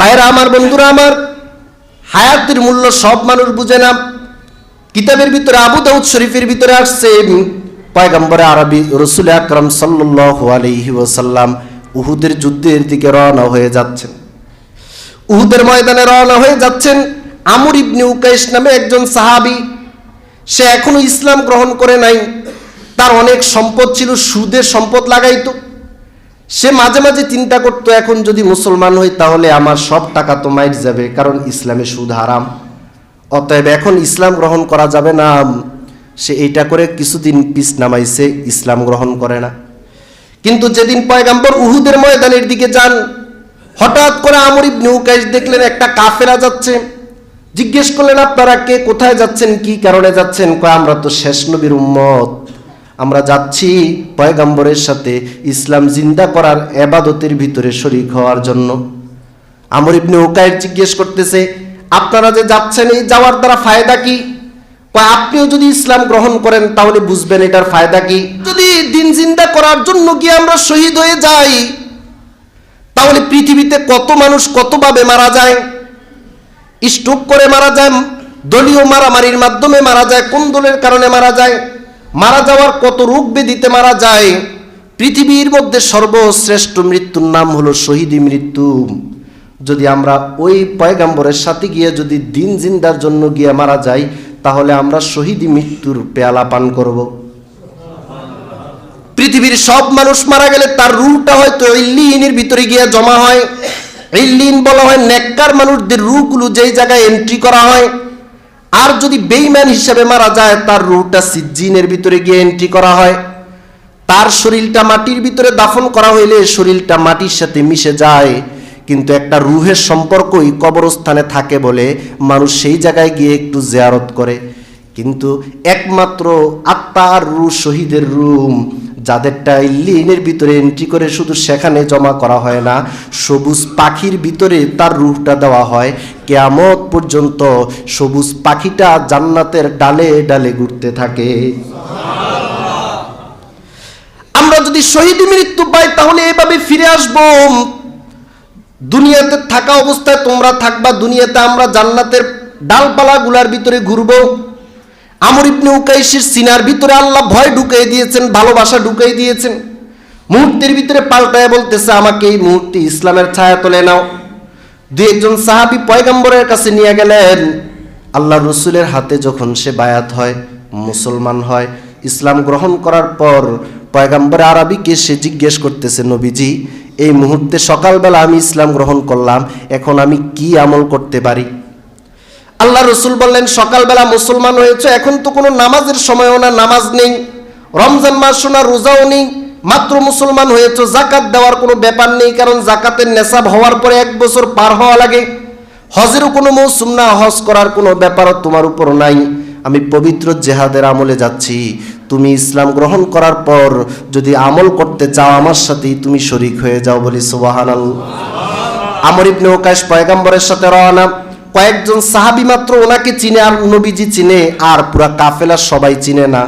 ভাইরা আমার, বন্ধুরা আমার, হায়াতের মূল্য সব মানুষ বুঝে না। কিতাবের ভিতরে আবু দাউদ শরীফের ভিতরে আসছে, পয়গম্বরে আরবি রাসূল আকরাম সাল্লাল্লাহু আলাইহি ওয়াসাল্লাম উহুদের যুদ্ধের দিকে রওনা হয়ে যাচ্ছেন। উহুদের ময়দানে রওনা হয়ে যাচ্ছেন। আমর ইবনে উকাইশ নামে একজন সাহাবী, সে এখনো ইসলাম গ্রহণ করে নাই। তার অনেক সম্পদ ছিল, সুদের সম্পদ লাগাইতো। সে মাঝে মাঝে চিন্তা করতো, এখন যদি মুসলমান হই তাহলে আমার সব টাকা তো মাইর যাবে, কারণ ইসলামে সুদ হারাম, অতএব এখন ইসলাম গ্রহণ করা যাবে না। সে এইটা করে কিছুদিন পিছ নামাইছে, ইসলাম গ্রহণ করে না। কিন্তু যেদিন পয়গম্বর উহুদের ময়দানের দিকে যান, হঠাৎ করে আমর ইবনে উকাইশ দেখলেন একটা কাফেলা যাচ্ছে। জিজ্ঞেস করলেন, আপনারা কে, কোথায় যাচ্ছেন, কি কারণে যাচ্ছেন? কয়, আমরা তো শেষ নবীর উম্মত, আমরা যাচ্ছি পয়গম্বরের সাথে ইসলাম জিন্দা করার ইবাদতের ভিতরে শরীক হওয়ার জন্য। আমর ইবনে উকাইশ জিজ্ঞেস করতেছে, আপনারা যে যাচ্ছেন এই যাওয়ার দ্বারা ফায়দা কি? কয়, আপনিও যদি ইসলাম গ্রহণ করেন তাহলে বুঝবেন এটার ফায়দা কি। যদি দিন জিন্দা করার জন্য গিয়ে আমরা শহীদ হয়ে যাই, তাহলে পৃথিবীতে কত মানুষ কতভাবে মারা যায়। স্ট্রোক করে মারা যায়, দলীয় মারামারির মাধ্যমে মারা যায়, কোন দলের কারণে মারা যায়, মারা যাওয়ার কত রোগ ব্যাধিতে মারা যায়। পৃথিবীর মধ্যে সর্বশ্রেষ্ঠ মৃত্যুর নাম হলো শহীদি মৃত্যু। যদি আমরা ওই পয়গম্বরের সাথে গিয়ে যদি দিন জিন্দার জন্য গিয়ে মারা যাই, তাহলে আমরা শহীদি মৃত্যুর পেয়ালা পান করব। পৃথিবীর সব মানুষ মারা গেলে তার রূহটা হয়তো ইল্লিনের ভিতরে গিয়ে জমা হয়। ইল্লিন বলা হয় নেককার মানুষদের রূহগুলো যেই জায়গায় এন্ট্রি করা হয়। আর যদি বেঈমান হিসাবে মারা যায়, তার রূহটা সিজ্জিনের ভিতরে গিয়ে এন্ট্রি করা হয়। তার শরীরটা মাটির ভিতরে দাফন করা হইলে শরীরটা মাটির সাথে মিশে যায়, কিন্তু একটা রূহের সম্পর্কই কবরস্থানে থাকে বলে মানুষ সেই জায়গায় গিয়ে একটু জিয়ারত করে। কিন্তু একমাত্র আত্মা আর রূহ, শহীদের রূহ, যাদেরটা ইল্লিনের ভিতরে এন্ট্রি করে শুধু সেখানে জমা করা হয় না, সবুজ পাখির ভিতরে তার রূহটা দেওয়া হয়। কিয়ামত পর্যন্ত সবুজ পাখিটা জান্নাতের ডালে ডালে ঘুরতে থাকে। আমরা যদি শহীদ মৃত্যু পাই তাহলে এভাবে ফিরে আসব। দুনিয়াতে থাকা অবস্থায় তোমরা থাকবা, দুনিয়াতে আমরা জান্নাতের ডালপালাগুলার ভিতরে ঘুরবো। আমর ইবনে উকাইশের সিনার ভিতরে আল্লাহ ভয় ঢুকিয়ে দিয়েছেন, ভালোবাসা ঢুকিয়ে দিয়েছেন। মুহূর্তের ভিতরে পাল্টায় বলতেছে, আমাকে এই মুহূর্তে ইসলামের ছায়া তোলে নাও। দুই একজন সাহাবী পয়গম্বরের কাছে নিয়ে গেলেন। আল্লাহ রসুলের হাতে যখন সে বায়াত হয়, মুসলমান হয়, ইসলাম গ্রহণ করার পর পয়গম্বর আরবিকে সে জিজ্ঞেস করতেছে, নবীজি, এই মুহূর্তে সকালবেলা আমি ইসলাম গ্রহণ করলাম, এখন আমি কি আমল করতে পারি? আল্লাহ রসুল বললেন, সকালবেলা মুসলমান হয়েছে, এখন তো কোনো নামাজের সময়ও না, নামাজ নেই, রমজান মাসও না, রোজাও নেই, মাত্র মুসলমান হয়েছে, জাকাত দেওয়ার কোনো ব্যাপার নেই, কারণ জাকাতের নেশাব হওয়ার পরে 1 বছর পার হওয়া লাগে, হজেরও কোনো মৌসুম না, হজ করার কোনো ব্যাপারও তোমার উপর নাই, আমি পবিত্র জেহাদের আমলে যাচ্ছি, তুমি ইসলাম গ্রহণ করার পর যদি আমল করতে চাও আমার সাথেই তুমি শরীক হয়ে যাও। বলি সুবহানাল্লাহ। আমর ইবনে উকাইশ পয়গম্বরের সাথে রওনা। কয়েকজন সাহাবী মাত্র ওনাকে চিনে, আর নবীজি চিনে, আর পুরা কাফেলা সবাই চিনে না।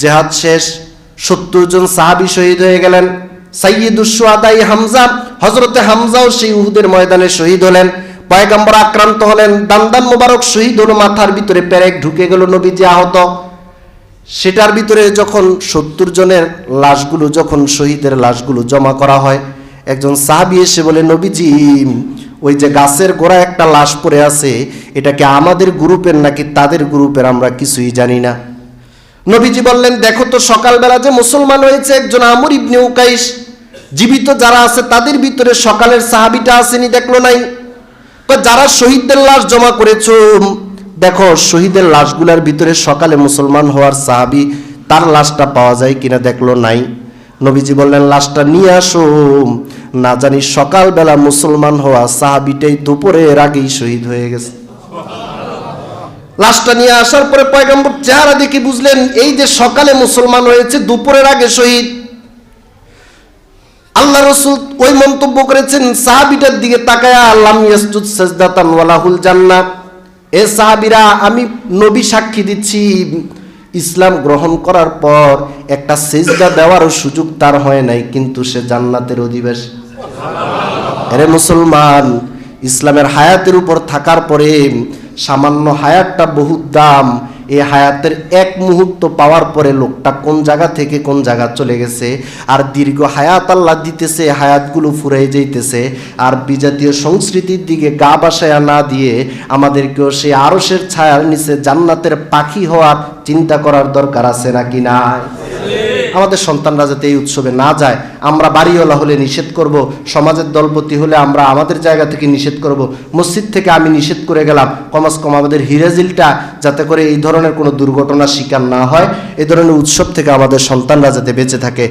জিহাদ শেষ, 70 জন সাহাবী শহীদ হয়ে গেলেন। সাইয়্যিদুশ শুহাদাই হামজা, হযরতে হামজাও সেই উহুদের ময়দানে শহীদ হলেন। পয়গম্বর আক্রান্ত হলেন, দান্দান মোবারক শহীদ হলো, মাথার ভিতরে পেরেক ঢুকে গেল, নবীজি আহত। সেটার ভিতরে যখন 70 জনের লাশগুলো, যখন শহীদের লাশগুলো জমা করা হয়, একজন সাহাবী এসে বলে, নবীজি, ওই যে গাছের গোড়ায় একটা লাশ পড়ে আছে, এটা কি আমাদের গ্রুপের নাকি তাদের গ্রুপের, আমরা কিছুই জানি না। নবীজি বললেন, দেখো তো সকালবেলা যে মুসলমান হয়েছে একজন আমর ইবনে উকাইশ, জীবিত যারা আছে তাদের ভিতরে সকালের সাহাবীটা আসেনি, দেখলো নাই? যারা শহীদদের লাশ জমা করেছো, দেখো শহীদের লাশগুলার ভিতরে সকালে মুসলমান হওয়ার সাহাবী, তার লাশটা পাওয়া যায় কিনা, দেখলো নাই। নবীজি বললেন, লাশটা নিয়ে আসো। না জানি সকালবেলা মুসলমান হওয়া সাহাবীটাই দুপুরের আগেই শহীদ হয়ে গেছে। লাশটা নিয়ে আসার পরে পয়গম্বর চেহারা দেখে বুঝলেন, এই যে সকালে মুসলমান হয়েছে, দুপুরের আগে শহীদ। আল্লাহ রসুল ওই মন্তব্য করেছেন সাহাবীটার দিকে তাকায়া, লাম ইয়াসজুদ সাজদাতান ওয়ালাহুল জান্নাহ। এ সাহাবীরা, আমি নবী সাক্ষী দিচ্ছি, ইসলাম গ্রহণ করার পর একটা সিজদা দেওয়ারও সুযোগ তার হয় নাই, কিন্তু সে জান্নাতের অধিবাসী। আরে মুসলমান, ইসলামের হায়াতের উপর থাকার পরে সামান্য হায়াতটা বহুত দাম। এই হায়াতের এক মুহূর্ত পাওয়ার পরে লোকটা কোন জায়গা থেকে কোন জায়গা চলে গেছে। আর দীর্ঘ হায়াত আল্লাহ দিতেছে, হায়াতগুলো ফুরাই যাইতেছে। আর বিজাতীয় সংস্কৃতির দিকে গা বাসায়া না দিয়ে আমাদেরকেও সেই আরশের ছায়ার নিচে জান্নাতের পাখি হওয়ার চিন্তা করার দরকার আছে নাকি নাই? আমাদের সন্তানরা যাতে এই উৎসবে না যায়, আমরা বাড়িওয়ালা হলে নিষেধ করব, সমাজের দলপতি হলে আমরা আমাদের জায়গা থেকে নিষেধ করব, মসজিদ থেকে আমি নিষেধ করে গেলাম। কমাস কম আমাদের হিরাজিলটা যাতে করে এই ধরনের কোনো দুর্ঘটনার শিকার না হয়, এই ধরনের উৎসব থেকে আমাদের সন্তানরা যাতে বেঁচে থাকে।